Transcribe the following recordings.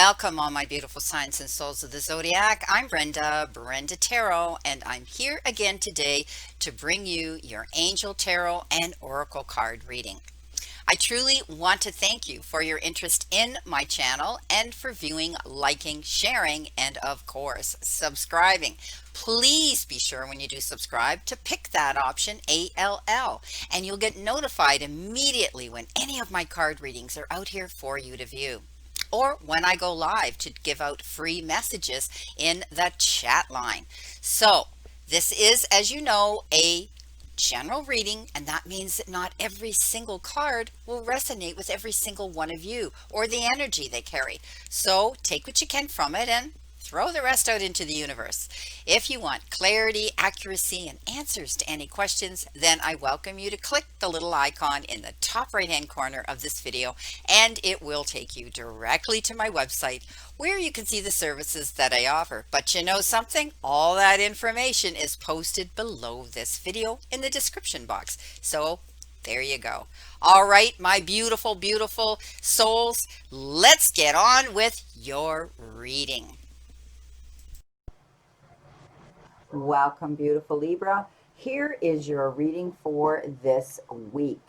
Welcome, all my beautiful signs and souls of the zodiac. I'm Brenda Tarot, and I'm here again today to bring you your angel tarot and oracle card reading. I truly want to thank you for your interest in my channel and for viewing, liking, sharing, and of course, subscribing. Please be sure when you do subscribe to pick that option ALL, and you'll get notified immediately when any of my card readings are out here for you to view, or when I go live to give out free messages in the chat line. So, this is, as you know, a general reading, and that means that not every single card will resonate with every single one of you or the energy they carry. So, take what you can from it and throw the rest out into the universe. If you want clarity, accuracy, and answers to any questions, then I welcome you to click the little icon in the top right hand corner of this video, and it will take you directly to my website where you can see the services that I offer. But you know something? All that information is posted below this video in the description box. So there you go. All right, my beautiful, beautiful souls, let's get on with your reading. Welcome, beautiful Libra. Here is your reading for this week.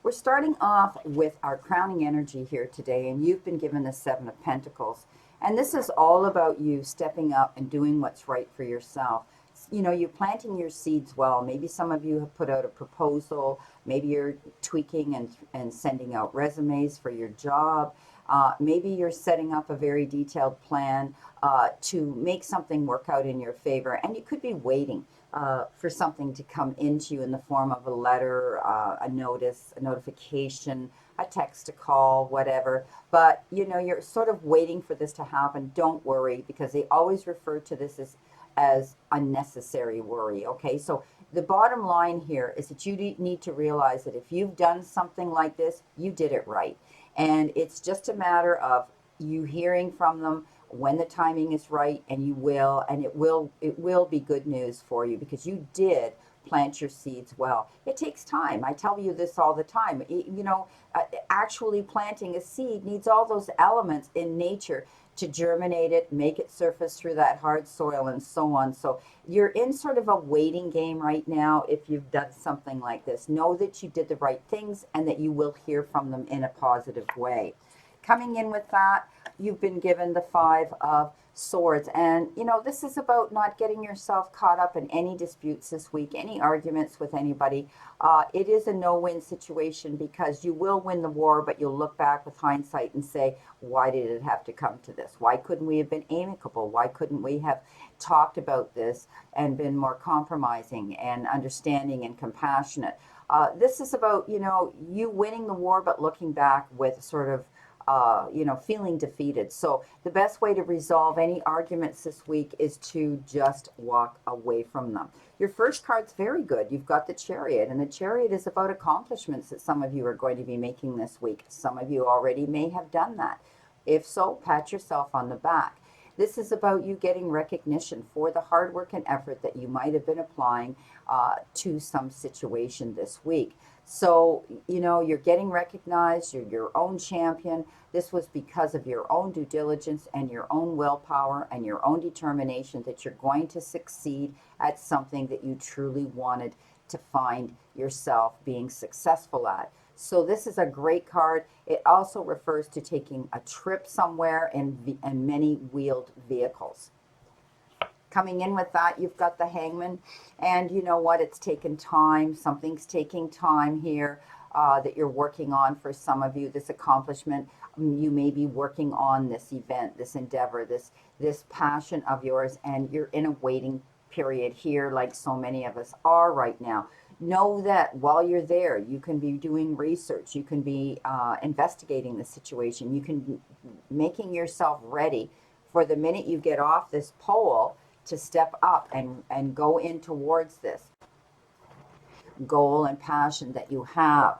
We're starting off with our crowning energy here today, and you've been given the Seven of Pentacles. And this is all about you stepping up and doing what's right for yourself. You know, you're planting your seeds well. Maybe some of you have put out a proposal. Maybe you're tweaking and sending out resumes for your job. Maybe you're setting up a very detailed plan to make something work out in your favor. And you could be waiting for something to come into you in the form of a letter, a notice, a notification, a text, a call, whatever. But, you know, you're sort of waiting for this to happen. Don't worry, because they always refer to this as unnecessary worry. Okay, so the bottom line here is that you need to realize that if you've done something like this, you did it right. And it's just a matter of you hearing from them when the timing is right, and it will be good news for you, because you did plant your seeds well. It takes time. I tell you this all the time. Actually planting a seed needs all those elements in nature to germinate it, make it surface through that hard soil, and so on. So you're in sort of a waiting game right now. If you've done something like this, know that you did the right things and that you will hear from them in a positive way. Coming in with that, you've been given the Five of Swords. And, you know, this is about not getting yourself caught up in any disputes this week, any arguments with anybody. It is a no-win situation, because you will win the war, but you'll look back with hindsight and say, why did it have to come to this? Why couldn't we have been amicable? Why couldn't we have talked about this and been more compromising and understanding and compassionate? This is about, you know, you winning the war, but looking back with sort of feeling defeated. So the best way to resolve any arguments this week is to just walk away from them. Your first card's very good. You've got the Chariot, and the Chariot is about accomplishments that some of you are going to be making this week. Some of you already may have done that. If so, pat yourself on the back. This is about you getting recognition for the hard work and effort that you might have been applying to some situation this week. So, you know, you're getting recognized, you're your own champion. This was because of your own due diligence and your own willpower and your own determination that you're going to succeed at something that you truly wanted to find yourself being successful at. So this is a great card. It also refers to taking a trip somewhere in many wheeled vehicles. Coming in with that, you've got the Hangman, and you know what? It's taken time. Something's taking time here that you're working on for some of you. This accomplishment, you may be working on this event, this endeavor, this passion of yours, and you're in a waiting period here, like so many of us are right now. Know that while you're there, you can be doing research, you can be investigating the situation, you can be making yourself ready for the minute you get off this pole to step up and go in towards this goal and passion that you have.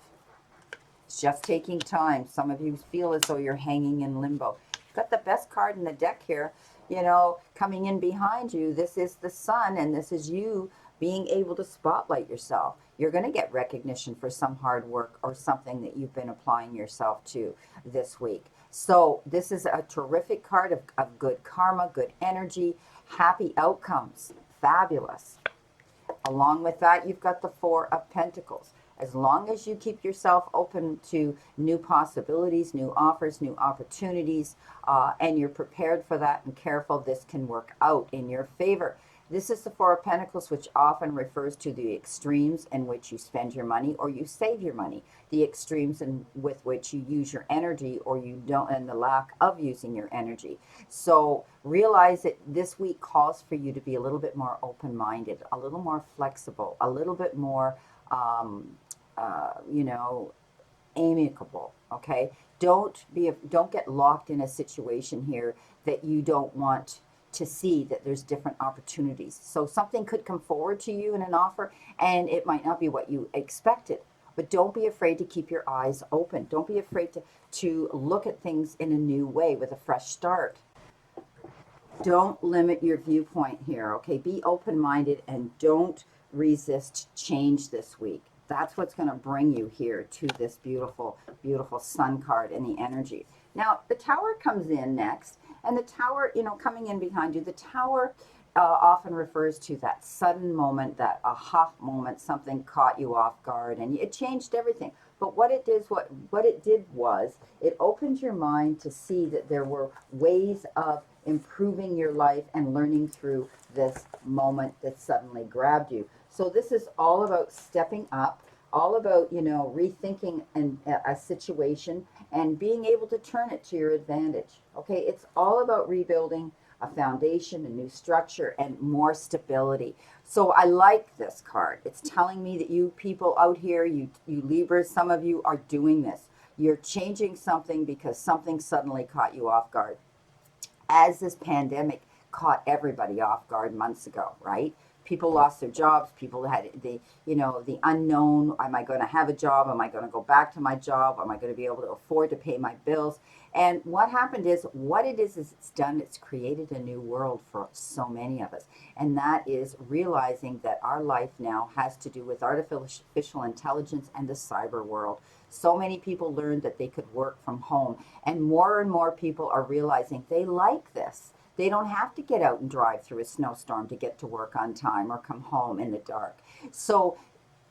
It's just taking time. Some of you feel as though you're hanging in limbo. You've got the best card in the deck here, you know, coming in behind you. This is the Sun, and this is you being able to spotlight yourself. You're going to get recognition for some hard work or something that you've been applying yourself to this week. So this is a terrific card of good karma, good energy, happy outcomes. Fabulous. Along with that, you've got the Four of Pentacles. As long as you keep yourself open to new possibilities, new offers, new opportunities, and you're prepared for that and careful, this can work out in your favor. This is the Four of Pentacles, which often refers to the extremes in which you spend your money or you save your money, the extremes with which you use your energy or you don't, and the lack of using your energy. So realize that this week calls for you to be a little bit more open-minded, a little more flexible, a little bit more, you know, amicable. Okay, don't get locked in a situation here that you don't want to see that there's different opportunities. So something could come forward to you in an offer and it might not be what you expected, but don't be afraid to keep your eyes open. Don't be afraid to look at things in a new way with a fresh start. Don't limit your viewpoint here, okay? Be open-minded and don't resist change this week. That's what's going to bring you here to this beautiful, beautiful sun card and the energy. Now, the tower comes in next, and the tower, you know, coming in behind you, the tower often refers to that sudden moment, that aha moment, something caught you off guard, and it changed everything. But what it did was it opened your mind to see that there were ways of improving your life and learning through this moment that suddenly grabbed you. So this is all about stepping up, all about, you know, rethinking a situation and being able to turn it to your advantage. Okay, it's all about rebuilding a foundation, a new structure, and more stability. So I like this card. It's telling me that you people out here, you Libras, some of you are doing this. You're changing something because something suddenly caught you off guard, as this pandemic caught everybody off guard months ago, right? People lost their jobs. People had the, you know, the unknown. Am I going to have a job? Am I going to go back to my job? Am I going to be able to afford to pay my bills? And what happened is, what it is it's done, it's created a new world for so many of us. And that is realizing that our life now has to do with artificial intelligence and the cyber world. So many people learned that they could work from home, and more people are realizing they like this. They don't have to get out and drive through a snowstorm to get to work on time or come home in the dark. So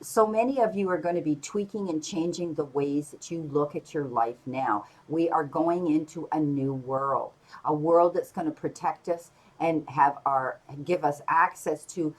so many of you are going to be tweaking and changing the ways that you look at your life now. We are going into a new world, a world that's going to protect us and give us access to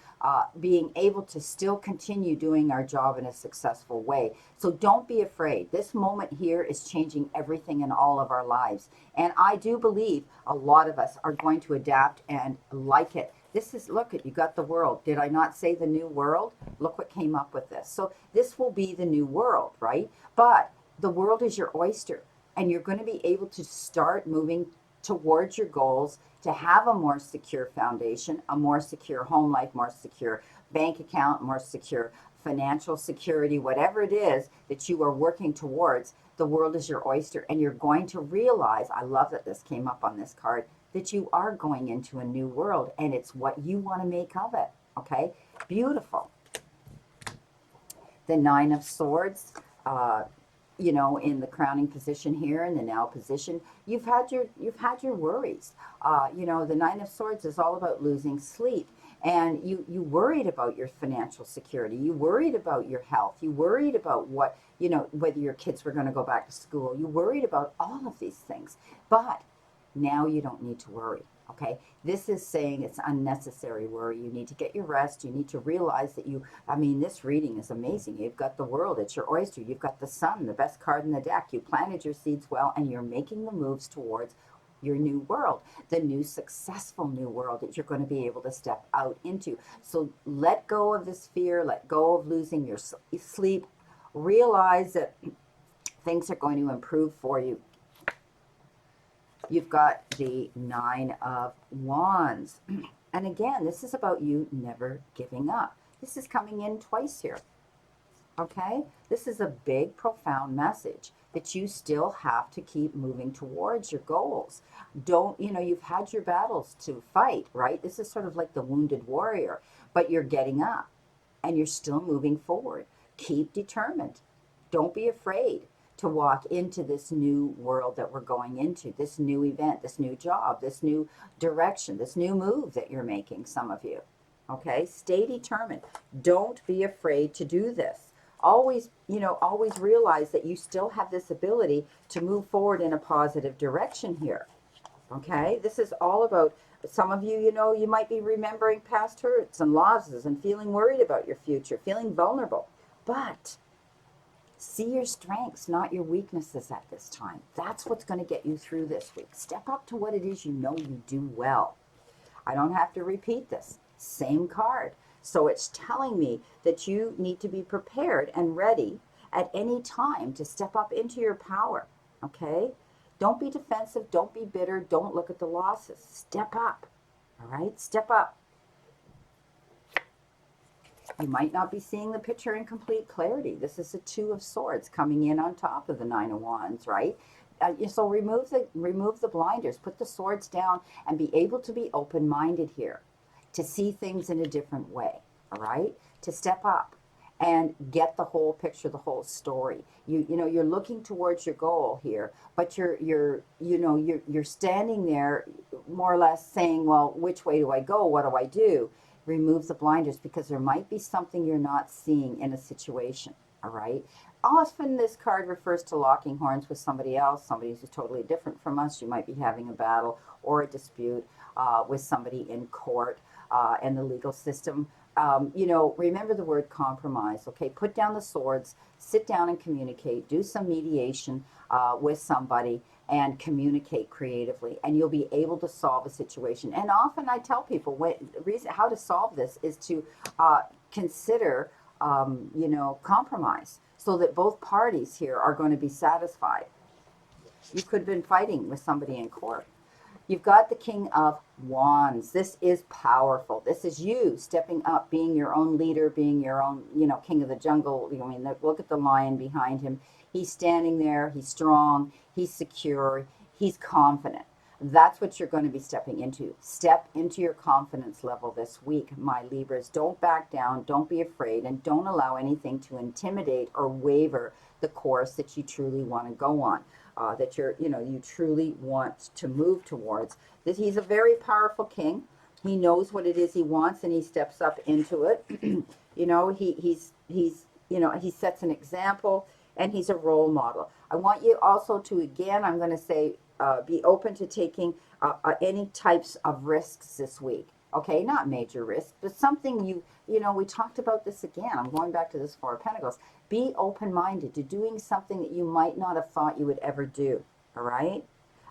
being able to still continue doing our job in a successful way. So don't be afraid. This moment here is changing everything in all of our lives. And I do believe a lot of us are going to adapt and like it. This is, look at, you got the world. Did I not say the new world? Look what came up with this. So this will be the new world, right? But the world is your oyster, and you're going to be able to start moving towards your goals to have a more secure foundation, a more secure home life, more secure bank account, more secure financial security, whatever it is that you are working towards. The world is your oyster, and you're going to realize, I love that this came up on this card, that you are going into a new world, and it's what you want to make of it. Okay, beautiful. The Nine of Swords, uh, you know, in the crowning position here, in the now position, you've had your worries. You know, the Nine of Swords is all about losing sleep, and you worried about your financial security. You worried about your health. You worried about what, you know, whether your kids were going to go back to school. You worried about all of these things, but now you don't need to worry. Okay, this is saying it's unnecessary worry. You need to get your rest. You need to realize that I mean, this reading is amazing. You've got the world, it's your oyster. You've got the sun, the best card in the deck. You planted your seeds well, and you're making the moves towards your new world, the new successful new world that you're going to be able to step out into. So let go of this fear, let go of losing your sleep. Realize that things are going to improve for you. You've got the Nine of Wands. And again, this is about you never giving up. This is coming in twice here. Okay? This is a big, profound message that you still have to keep moving towards your goals. Don't, you know, you've had your battles to fight, right? This is sort of like the wounded warrior, but you're getting up and you're still moving forward. Keep determined. Don't be afraid. to walk into this new world that we're going into, this new event, this new job, this new direction, this new move that you're making, some of you. Okay, stay determined. Don't be afraid to do this. Always, always realize that you still have this ability to move forward in a positive direction here. Okay, this is all about some of you, you might be remembering past hurts and losses and feeling worried about your future, feeling vulnerable. But see your strengths, not your weaknesses at this time. That's what's going to get you through this week. Step up to what it is you know you do well. I don't have to repeat this. Same card. So it's telling me that you need to be prepared and ready at any time to step up into your power. Okay? Don't be defensive. Don't be bitter. Don't look at the losses. Step up. All right? Step up. You might not be seeing the picture in complete clarity. This is a Two of Swords coming in on top of the Nine of Wands, right? So remove the blinders, put the swords down, and be able to be open-minded here, to see things in a different way. All right, to step up and get the whole picture, the whole story. You're looking towards your goal here, but you're standing there more or less saying, well, which way do I go? What do I do? Remove the blinders, because there might be something you're not seeing in a situation. All right. Often this card refers to locking horns with somebody else, somebody who's totally different from us. You might be having a battle or a dispute with somebody in court and the legal system. Remember the word compromise. Okay, put down the swords, sit down and communicate, do some mediation with somebody, and communicate creatively, and you'll be able to solve a situation. And often I tell people how to solve this is to consider compromise, so that both parties here are going to be satisfied. You could have been fighting with somebody in court. You've got the King of Wands. This is powerful. This is you stepping up, being your own leader, being your own, king of the jungle. I mean, look at the lion behind him. He's standing there. He's strong. He's secure. He's confident. That's what you're going to be stepping into. Step into your confidence level this week, my Libras. Don't back down. Don't be afraid. And don't allow anything to intimidate or waver the course that you truly want to go on. That you truly want to move towards. That he's a very powerful king. He knows what it is he wants, and he steps up into it. He sets an example, and he's a role model. I want you also to, again, I'm going to say, be open to taking any types of risks this week. Okay, not major risks, but something we talked about this again. I'm going back to this Four of Pentacles. Be open-minded to doing something that you might not have thought you would ever do. All right?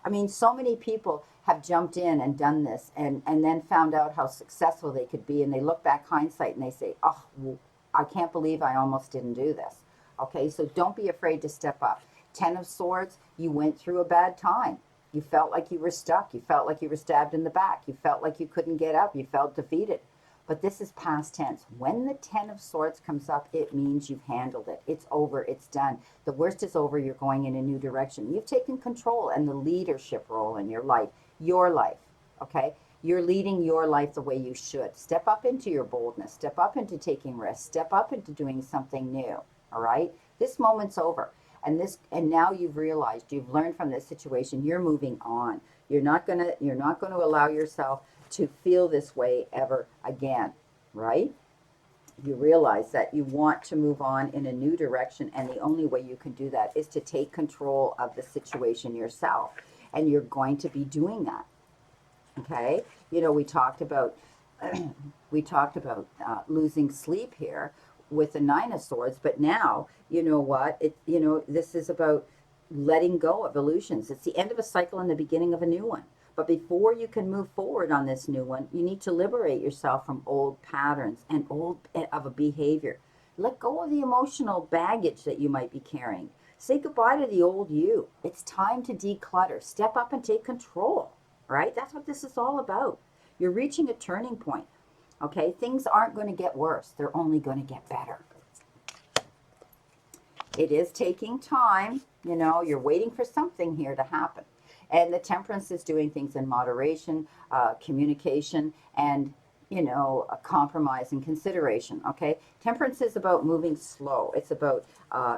I mean, so many people have jumped in and done this and then found out how successful they could be, and they look back hindsight and they say, oh, well, I can't believe I almost didn't do this. Okay, so don't be afraid to step up. Ten of Swords, you went through a bad time. You felt like you were stuck. You felt like you were stabbed in the back. You felt like you couldn't get up. You felt defeated. But this is past tense. When the Ten of Swords comes up, it means you've handled it. It's over. It's done. The worst is over. You're going in a new direction. You've taken control and the leadership role in your life. Your life. Okay? You're leading your life the way you should. Step up into your boldness. Step up into taking risks. Step up into doing something new. All right? This moment's over. And now you've realized, you've learned from this situation, you're moving on. You're not gonna allow yourself to feel this way ever again, right? You realize that you want to move on in a new direction, and the only way you can do that is to take control of the situation yourself. And you're going to be doing that. Okay? We talked about losing sleep here with the Nine of Swords, but now you know what this is about, letting go of illusions. It's the end of a cycle and the beginning of a new one. But before you can move forward on this new one, you need to liberate yourself from old patterns and old of a behavior. Let go of the emotional baggage that you might be carrying. Say goodbye to the old you. It's time to declutter. Step up and take control. Right? That's what this is all about. You're reaching a turning point. Okay, things aren't going to get worse. They're only going to get better. It is taking time. You're waiting for something here to happen. And the Temperance is doing things in moderation, communication, and, a compromise and consideration. Okay, temperance is about moving slow. It's about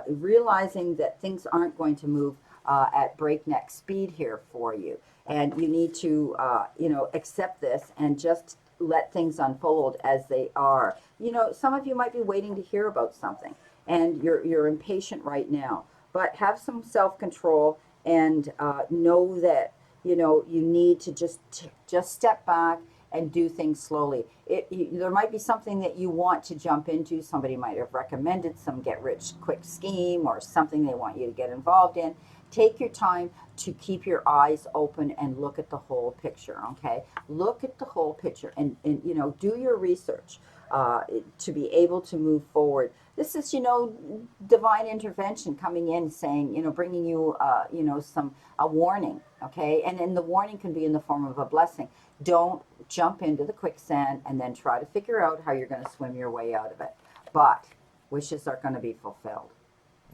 realizing that things aren't going to move at breakneck speed here for you, and you need to accept this and just let things unfold as they are. Some of you might be waiting to hear about something, and you're impatient right now, but have some self-control and know that you need to just step back and do things slowly. There might be something that you want to jump into. Somebody might have recommended some get rich quick scheme or something they want you to get involved in. Take your time to keep your eyes open and look at the whole picture. Okay, look at the whole picture, and do your research to be able to move forward. This is divine intervention coming in, saying, bringing you some a warning. Okay, and then the warning can be in the form of a blessing. Don't jump into the quicksand and then try to figure out how you're going to swim your way out of it. But wishes are going to be fulfilled.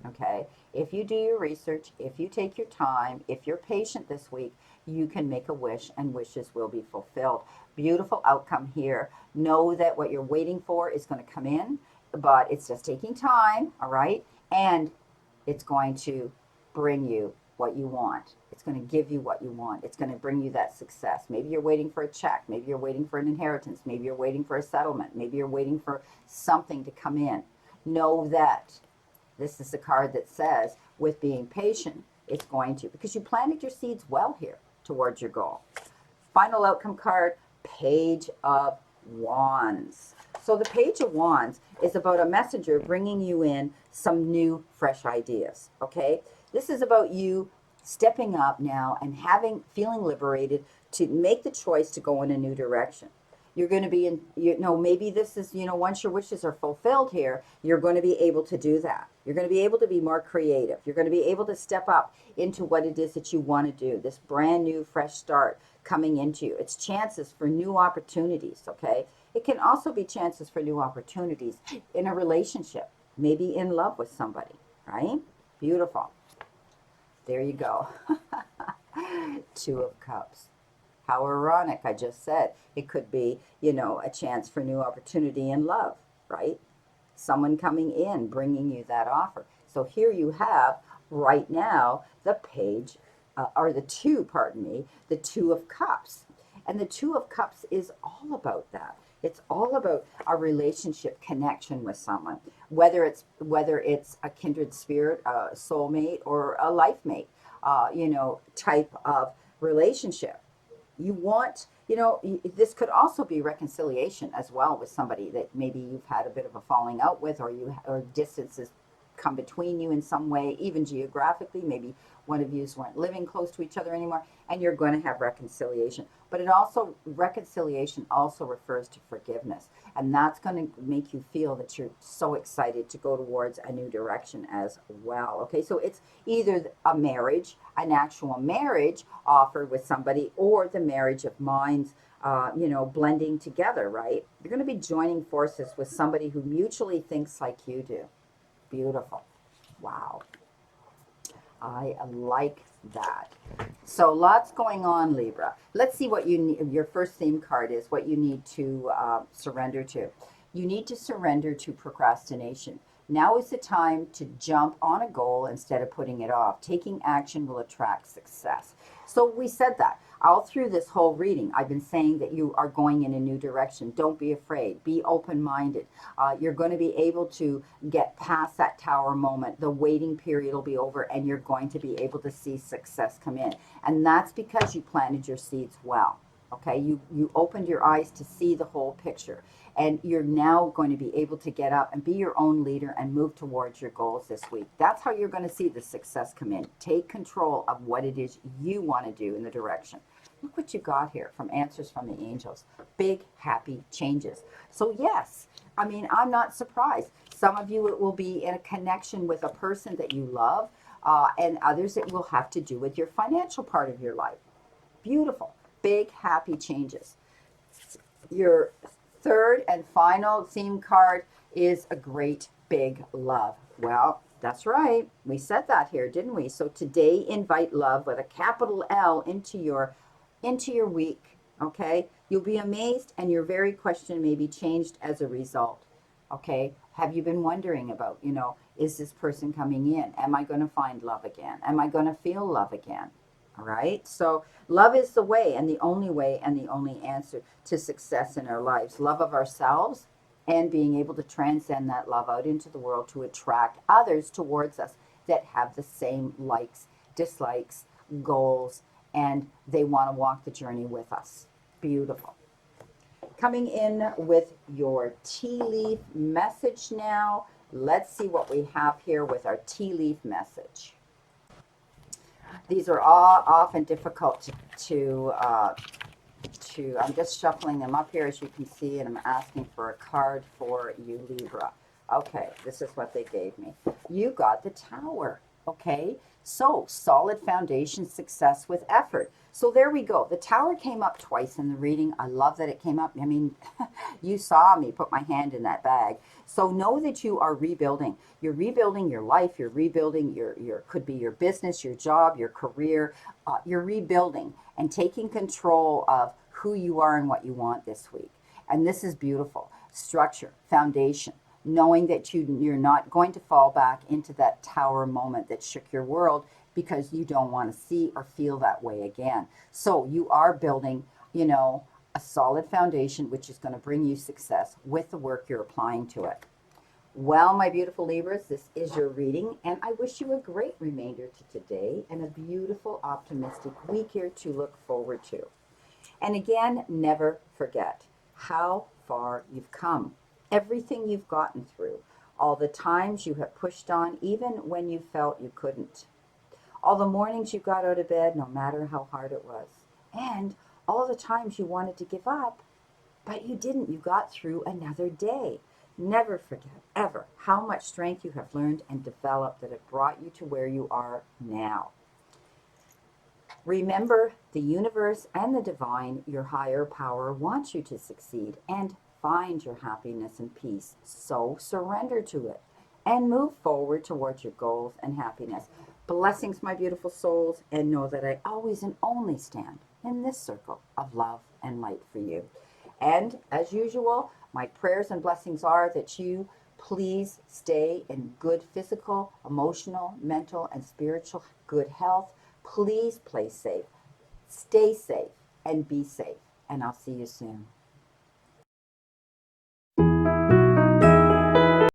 Okay, if you do your research, if you take your time, if you're patient this week, you can make a wish and wishes will be fulfilled. Beautiful outcome here. Know that what you're waiting for is going to come in, but it's just taking time. All right, and it's going to bring you what you want. It's going to give you what you want. It's going to bring you that success. Maybe you're waiting for a check. Maybe you're waiting for an inheritance. Maybe you're waiting for a settlement. Maybe you're waiting for something to come in. Know that this is the card that says, with being patient, it's going to, because you planted your seeds well here towards your goal. Final outcome card, Page of Wands. So the Page of Wands is about a messenger bringing you in some new, fresh ideas. Okay, this is about you stepping up now and feeling liberated to make the choice to go in a new direction. You're going to be in, maybe this is, once your wishes are fulfilled here, you're going to be able to do that. You're going to be able to be more creative. You're going to be able to step up into what it is that you want to do. This brand new, fresh start coming into you. It's chances for new opportunities, okay? It can also be chances for new opportunities in a relationship, maybe in love with somebody, right? Beautiful. There you go. Two of Cups. How ironic, I just said. It could be, a chance for new opportunity in love, right? Someone coming in, bringing you that offer. So here you have, right now, the page, the Two of Cups. And the Two of Cups is all about that. It's all about a relationship connection with someone, whether it's a kindred spirit, a soulmate, or a life mate, type of relationship. You want, this could also be reconciliation as well with somebody that maybe you've had a bit of a falling out with, or distances come between you in some way, even geographically. Maybe one of you weren't living close to each other anymore, and you're going to have reconciliation. But reconciliation also refers to forgiveness, and that's going to make you feel that you're so excited to go towards a new direction as well. Okay, so it's either a marriage, an actual marriage offered with somebody, or the marriage of minds, blending together, right? You're going to be joining forces with somebody who mutually thinks like you do. Beautiful. Wow. I like that. So lots going on, Libra. Let's see what your first theme card is, what you need to surrender to. You need to surrender to procrastination. Now is the time to jump on a goal instead of putting it off. Taking action will attract success. So we said that. All through this whole reading, I've been saying that you are going in a new direction. Don't be afraid. Be open-minded. You're going to be able to get past that tower moment. The waiting period will be over, and you're going to be able to see success come in. And that's because you planted your seeds well. Okay, you opened your eyes to see the whole picture, and you're now going to be able to get up and be your own leader and move towards your goals this week. That's how you're going to see the success come in. Take control of what it is you want to do in the direction. Look what you got here from Answers from the Angels. Big, happy changes. So yes, I mean, I'm not surprised. Some of you, it will be in a connection with a person that you love, and others it will have to do with your financial part of your life. Beautiful. Big, happy changes. Your third and final theme card is a great big love. Well, that's right. We said that here, didn't we? So today, invite love with a capital L into your week. Okay? You'll be amazed and your very question may be changed as a result. Okay? Have you been wondering about, is this person coming in? Am I going to find love again? Am I going to feel love again? All right? So, love is the way and the only answer to success in our lives. Love of ourselves and being able to transcend that love out into the world to attract others towards us that have the same likes, dislikes, goals, and they want to walk the journey with us. Beautiful. Coming in with your tea leaf message now. Let's see what we have here with our tea leaf message. These are all often difficult to I'm just shuffling them up here as you can see, and I'm asking for a card for you, Libra. Okay, this is what they gave me. You got the Tower. Okay, so solid foundation, success with effort. So there we go. The Tower came up twice in the reading. I love that it came up. I mean, you saw me put my hand in that bag. So know that you are rebuilding. You're rebuilding your life. You're rebuilding your could be your business, your job, your career. You're rebuilding and taking control of who you are and what you want this week. And this is beautiful. Structure, foundation, knowing that you're not going to fall back into that tower moment that shook your world because you don't want to see or feel that way again. So you are building, a solid foundation which is going to bring you success with the work you're applying to it. Well, my beautiful Libras, this is your reading, and I wish you a great remainder to today and a beautiful, optimistic week here to look forward to. And again, never forget how far you've come, everything you've gotten through, all the times you have pushed on, even when you felt you couldn't, all the mornings you got out of bed, no matter how hard it was, and all the times you wanted to give up, but you didn't. You got through another day. Never forget, ever, how much strength you have learned and developed that have brought you to where you are now. Remember, the universe and the divine, your higher power, wants you to succeed and find your happiness and peace. So surrender to it and move forward towards your goals and happiness. Blessings, my beautiful souls, and know that I always and only stand in this circle of love and light for you. And as usual, my prayers and blessings are that you please stay in good physical, emotional, mental, and spiritual good health. Please play safe, stay safe, and be safe. And I'll see you soon.